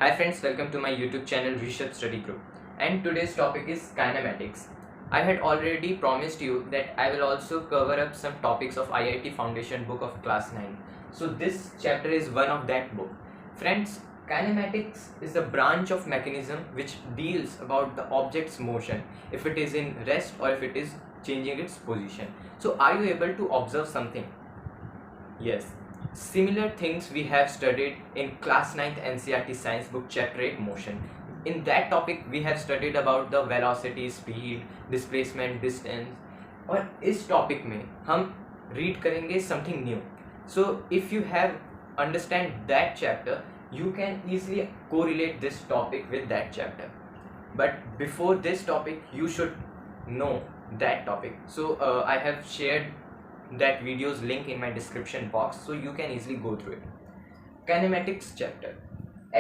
Hi friends, welcome to my YouTube channel Rishabh Study Group, and today's topic is kinematics. I had already promised you that I will also cover up some topics of IIT Foundation book of class 9. So this chapter is one of that book. Friends, kinematics is a branch of mechanism which deals about the object's motion, if it is in rest or if it is changing its position. So are you able to observe something? Yes. Similar things we have studied in class 9th NCERT science book chapter 8 motion. In that topic we have studied about the velocity, speed, displacement, distance, और इस topic में हम read करेंगे something new. So if you have understand that chapter you can easily correlate this topic with that chapter, but before this topic you should know that topic. So I have shared that video's link in my description box so you can easily go through it. Kinematics chapter.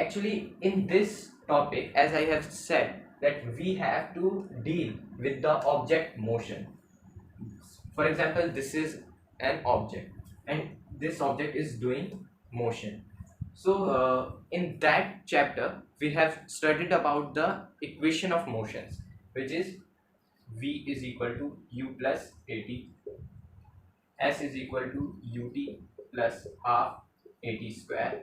Actually in this topic, as I have said, that we have to deal with the object motion. For example, this is an object and this object is doing motion. So in that chapter we have studied about the equation of motions, which is v is equal to u plus at, s is equal to ut plus half at square,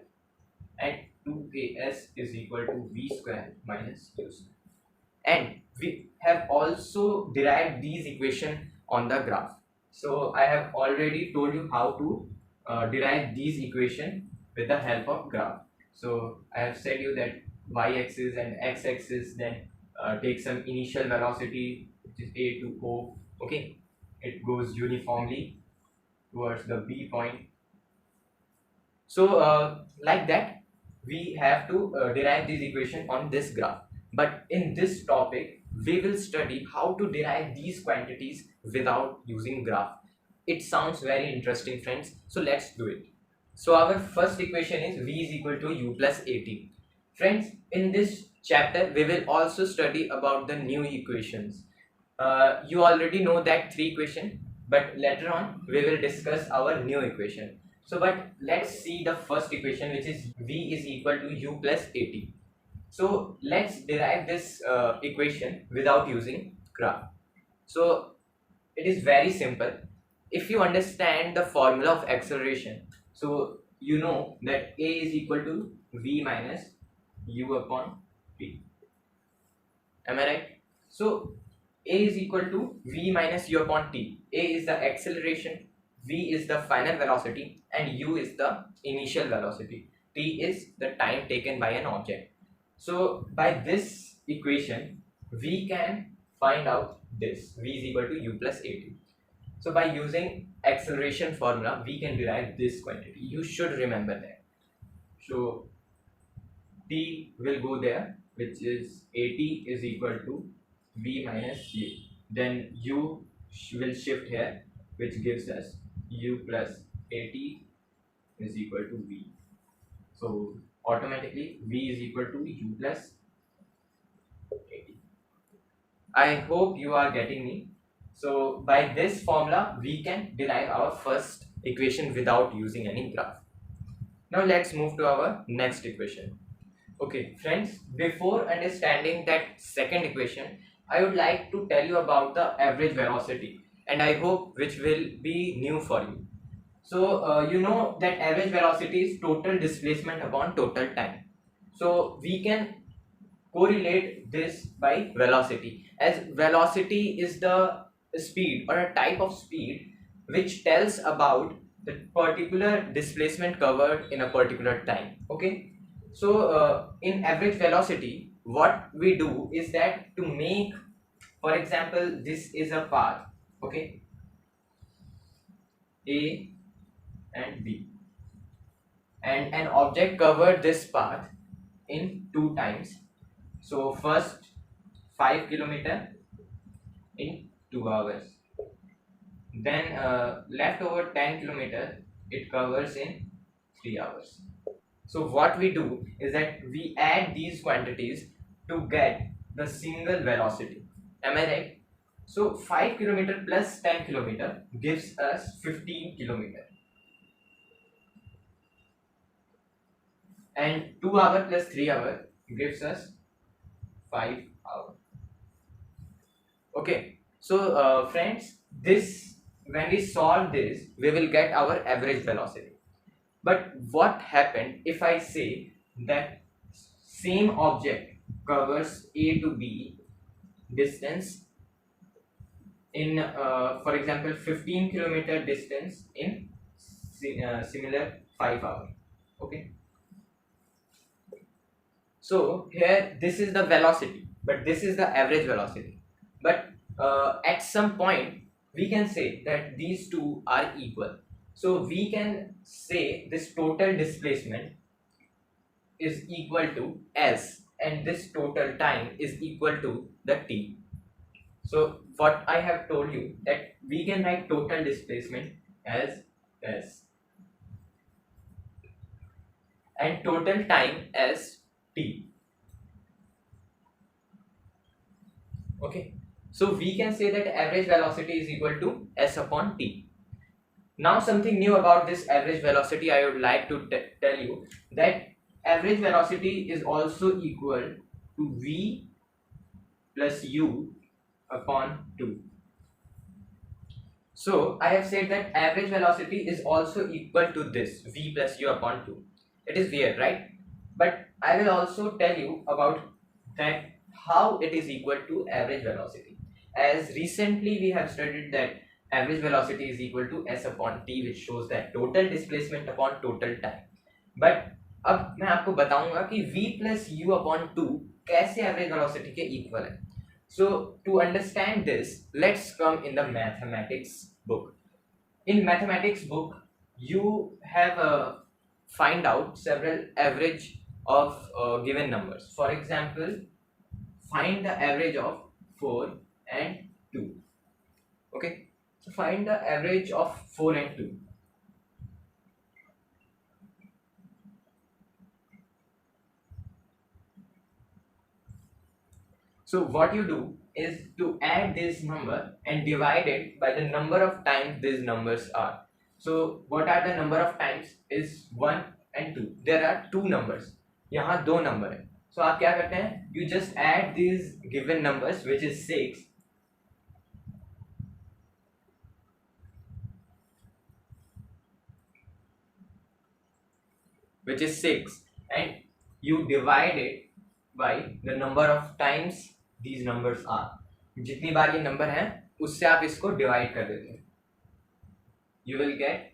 and 2as is equal to v square minus u square. And we have also derived these equations on the graph. So I have already told you how to derive these equations with the help of graph. So I have said you that y-axis and x-axis, then take some initial velocity, which is a to o. Okay, it goes uniformly towards the b point. So like that we have to derive this equation on this graph. But in this topic we will study how to derive these quantities without using graph. It sounds very interesting, friends, so let's do it. So our first equation is v is equal to u plus at. Friends, in this chapter we will also study about the new equations. You already know that three equation, but later on we will discuss our new equation. So but let's see the first equation, which is v is equal to u plus at. So let's derive this equation without using graph. So it is very simple. If you understand the formula of acceleration, so you know that a is equal to v minus u upon p. Am I right? So a is equal to v minus u upon t. A is the acceleration, v is the final velocity, and u is the initial velocity. T is the time taken by an object. So by this equation we can find out this v is equal to u plus at. So by using acceleration formula we can derive this quantity. You should remember that. So t will go there, which is at is equal to v minus u. Then u will shift here, which gives us u plus at is equal to v. So automatically v is equal to u plus at. I hope you are getting me. So by this formula we can derive our first equation without using any graph. Now let's move to our next equation. Okay friends, before understanding that second equation, I would like to tell you about the average velocity, and I hope which will be new for you. So you know that average velocity is total displacement upon total time. So we can correlate this by velocity, as velocity is the speed or a type of speed which tells about the particular displacement covered in a particular time. Okay, so in average velocity what we do is that to make, for example, this is a path, okay, a and b, and an object covered this path in 2 times. So first 5 kilometer in 2 hours, then left over 10 kilometer it covers in 3 hours. So what we do is that we add these quantities to get the single velocity. Am I right? So 5 kilometer plus 10 kilometer gives us 15 kilometer, and 2 hour plus 3 hour gives us 5 hours. Okay, so friends, this when we solve this, we will get our average velocity. But what happened if I say that same object covers A to B distance in for example 15-kilometer distance in similar 5 hours? Okay, so here this is the velocity, but this is the average velocity. But at some point we can say that these two are equal. So we can say this total displacement is equal to S and this total time is equal to the T. So what I have told you, that we can write total displacement as S and total time as T. Okay, so we can say that average velocity is equal to S upon T. Now something new about this average velocity I would like to tell you, that average velocity is also equal to V plus U upon 2. So I have said that average velocity is also equal to this V plus U upon 2. It is weird, right? But I will also tell you about that how it is equal to average velocity. As recently we have studied that average velocity is equal to S upon T, which shows that total displacement upon total time. But अब मैं आपको बताऊंगा कि V plus U upon 2 कैसे average velocity के equal है. So to understand this, let's come in the mathematics book. In mathematics book, you have find out several average of given numbers. For example, find the average of 4 and 2. Okay, so find the average of 4 and 2. So what you do is to add this number and divide it by the number of times these numbers are. So what are the number of times is 1 and 2. There are two numbers. यहाँ दो number है. So आप क्या करते हैं? You just add these given numbers, which is 6, and you divide it by the number of times these numbers are. जितनी बार ये number हैं उससे आप इसको डिवाइड कर देते हैं. You will get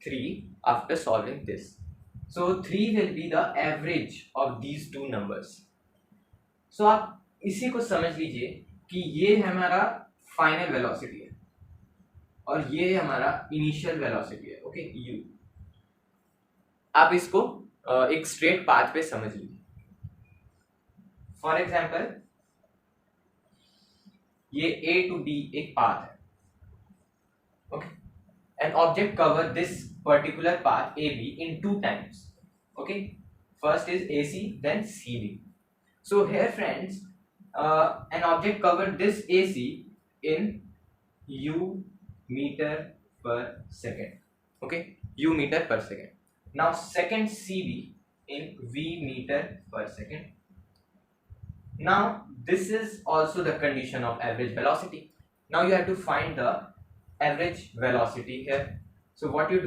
3 after solving this. So 3 will be the average of these two numbers. So आप इसी को समझ लीजिए कि ये हमारा फाइनल वेलोसिटी है और ये हमारा इनिशियल वेलोसिटी है. ओके, यू आप इसको एक स्ट्रेट पाथ पे समझ लीजिए. फॉर एग्जाम्पल ये A to B एक पाथ है. Okay, an object cover this particular path AB in 2 times. Okay, first is AC, then CD. So here friends, an object covered this AC in U meter per second. Okay, U meter per second. Now second CB in V meter per second. Now this is also the condition of average velocity. Now you have to find the average velocity here. So what you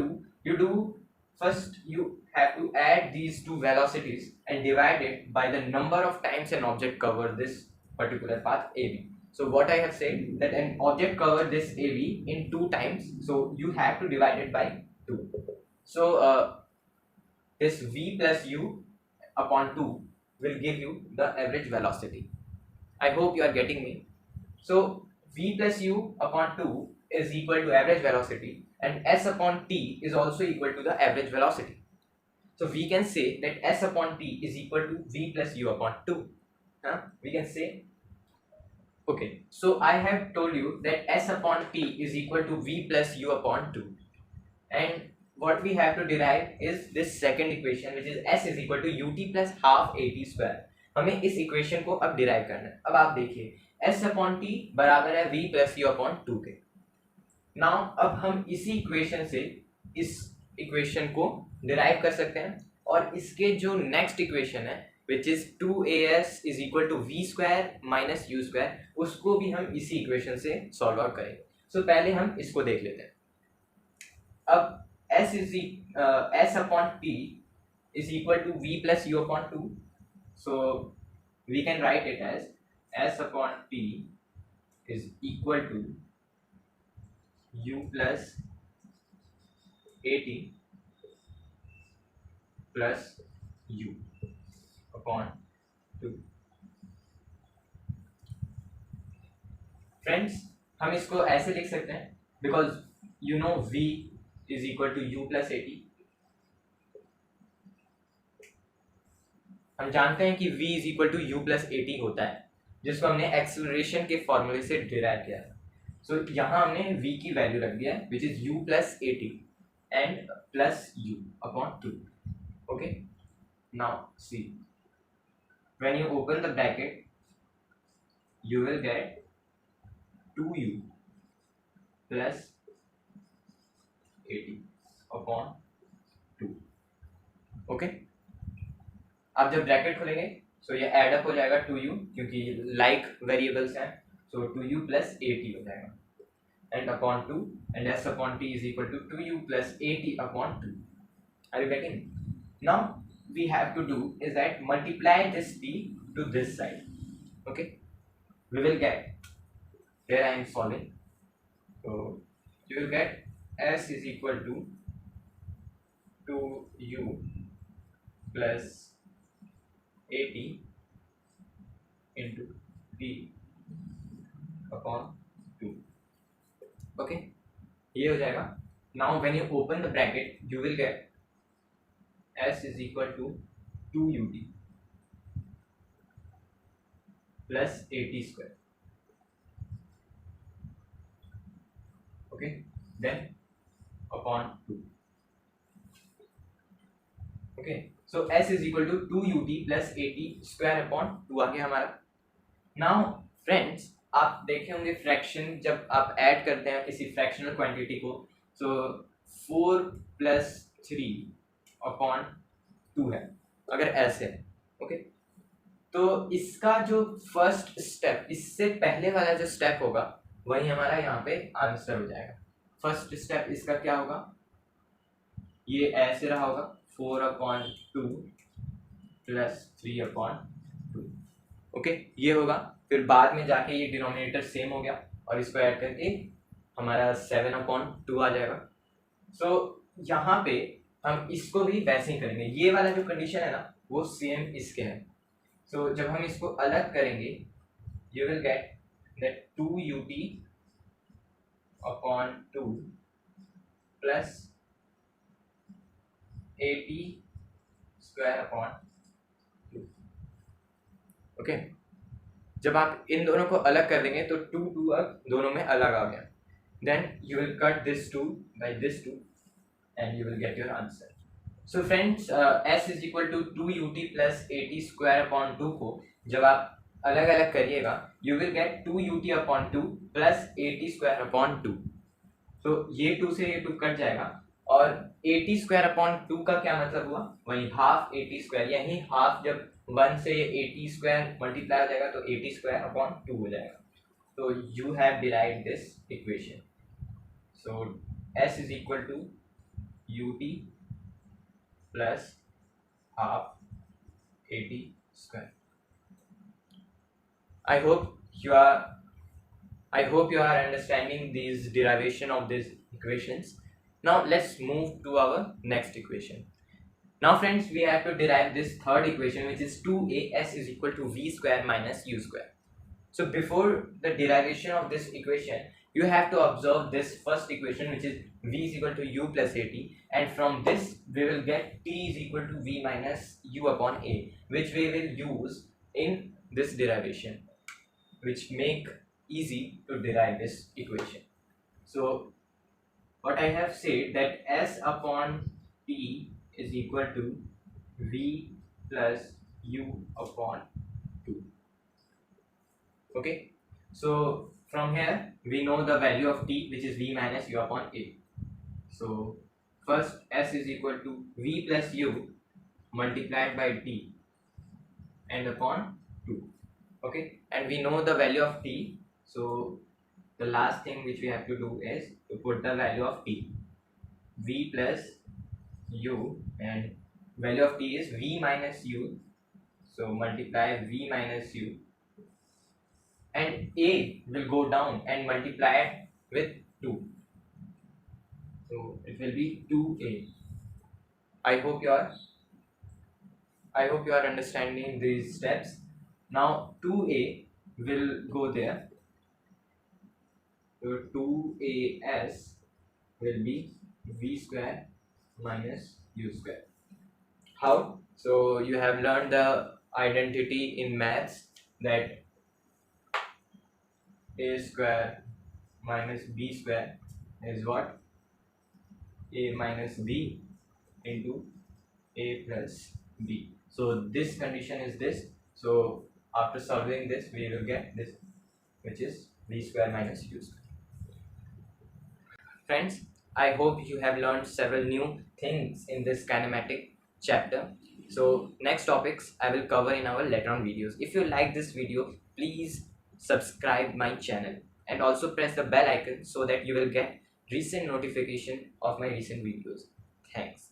do first, you have to add these two velocities and divide it by the number of times an object covered this particular path AB. So what I have said, that an object covered this AB in 2 times, so you have to divide it by 2. So this V plus U upon 2 will give you the average velocity. I hope you are getting me. So V plus U upon 2 is equal to average velocity, and S upon T is also equal to the average velocity. So we can say that S upon T is equal to V plus U upon 2. We can say, okay, so I have told you that S upon T is equal to V plus U upon 2, and what we have to derive is this second equation, which is S is equal to ut plus half at square. हमें इस equation को अब derive करना है. अब आप देखिए, S upon T बराबर है V plus U upon 2 के. नाउ अब हम इसी इक्वेशन से इस इक्वेशन को डिराइव कर सकते हैं, और इसके जो नेक्स्ट इक्वेशन है which is 2as is equal to V square minus U square, उसको भी हम इसी इक्वेशन से सॉल्व आउट करेंगे. सो पहले हम इसको देख लेते हैं. अब s is s upon p is equal to v plus u upon 2. So we can write it as s upon p is equal to u plus at plus u upon 2. Friends, हम इसको ऐसे लिख सकते हैं because you know v is equal to u plus at. हम जानते हैं कि v is equal to U plus A T होता है, जिसको हमने एक्सेलरेशन के फॉर्मूले से डिराइव किया है. सो यहाँ हमने v की वैल्यू रख दिया है which is u plus A T and plus u upon 2. Okay, now see, when you open the bracket you will get 2u plus 80 upon 2. Okay, अब जब ब्रैकेट खोलेंगे सो ये एड अप हो जाएगा 2u, क्योंकि लाइक वेरिएबल्स हैं, सो 2u plus 80 हो जाएगा and upon 2 and s upon t is equal to 2u plus 80 upon 2. Are you getting? Now we have to do is that multiply this t to this side. Okay, we will get, here I am solving, so you will get s is equal to 2u plus 80 into p upon 2. Okay, ये हो जाएगा. Now when you open the bracket you will get s is equal to 2ut plus 80 square. Okay, then upon 2. Okay, so s is equal to 2ut plus 80 square upon 2 आ गया हमारा. Now friends, आप देखे होंगे fraction जब आप add करते हैं किसी फ्रैक्शनल क्वांटिटी को, so 4 plus 3 upon 2 है अगर ऐसे. ओके, तो इसका जो फर्स्ट स्टेप, इससे पहले वाला जो स्टेप होगा वही हमारा यहाँ पे आंसर हो जाएगा. फर्स्ट स्टेप इसका क्या होगा, ये ऐसे रहा होगा 4 upon 2 प्लस 3 upon 2. ओके, ये होगा. फिर बाद में जाके ये डिनोमिनेटर सेम हो गया और इसको ऐड करके हमारा 7 upon 2 आ जाएगा. सो यहाँ पे हम इसको भी वैसे ही करेंगे. ये वाला जो कंडीशन है ना वो सेम इसके है. सो जब हम इसको अलग करेंगे you will get that 2ut upon 2 plus 80 square upon 2. Okay, जब आप इन दोनों को अलग कर देंगे तो 2 अब दोनों में अलग आ गया. Then you will cut this 2 by this 2 and you will get your answer. So friends, s is equal to 2ut plus 80 square upon 2 को जब आप अलग अलग करिएगा you will get 2ut upon 2 plus 80 square upon 2. so ये 2 से ये 2 cut जाएगा और 80 square upon 2 का क्या मतलब हुआ, वही हाफ 80 square, यही हाफ जब 1 से ये 80 square मल्टीप्लाई हो जाएगा तो 80 square upon 2 हो जाएगा. तो you have derived this equation. So s is equal to ut plus half 80 square. I hope you are understanding these derivation of these equations. Now let's move to our next equation. Now friends, we have to derive this third equation which is 2as is equal to v square minus u square. So before the derivation of this equation you have to observe this first equation which is v is equal to u plus at, and from this we will get t is equal to v minus u upon a, which we will use in this derivation, which make easy to derive this equation. So what I have said that s upon t is equal to v plus u upon 2. Okay, so from here we know the value of t which is v minus u upon a. So first s is equal to v plus u multiplied by t n upon 2. Okay, and we know the value of t, so the last thing which we have to do is to put the value of t, v plus u, and value of t is v minus u, so multiply v minus u, and a will go down and multiply it with 2, so it will be 2a. I hope you are understanding these steps. Now 2a will go there, so 2as will be v square minus u square. How? So you have learned the identity in maths that a square minus b square is what? A minus b into a plus b. So this condition is this. So after solving this, we will get this, which is v square minus u square. Friends, I hope you have learned several new things in this kinematic chapter. So next topics I will cover in our later on videos. If you like this video, please subscribe my channel and also press the bell icon so that you will get recent notification of my recent videos. Thanks.